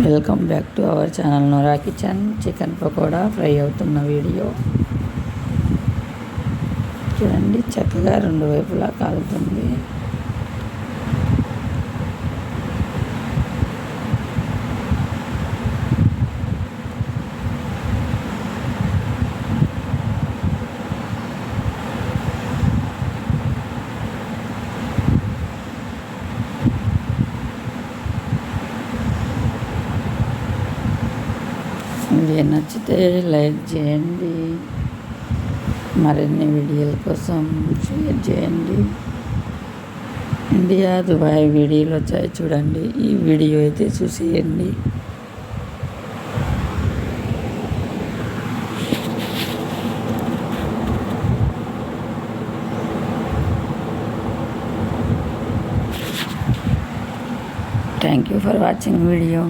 Welcome back to our channel Nora Kitchen. Chicken pakoda fry అవుతున్న video చూడండి. చక్కగా రెండు వైపులా కాలుతుంది. వీడియో నచ్చితే లైక్ చేయండి. మరిన్ని వీడియోల కోసం షేర్ చేయండి. ఇండియా దుబాయ్ వీడియోలు వచ్చాయి చూడండి. ఈ వీడియో అయితే చూసేయండి. Thank you for watching video.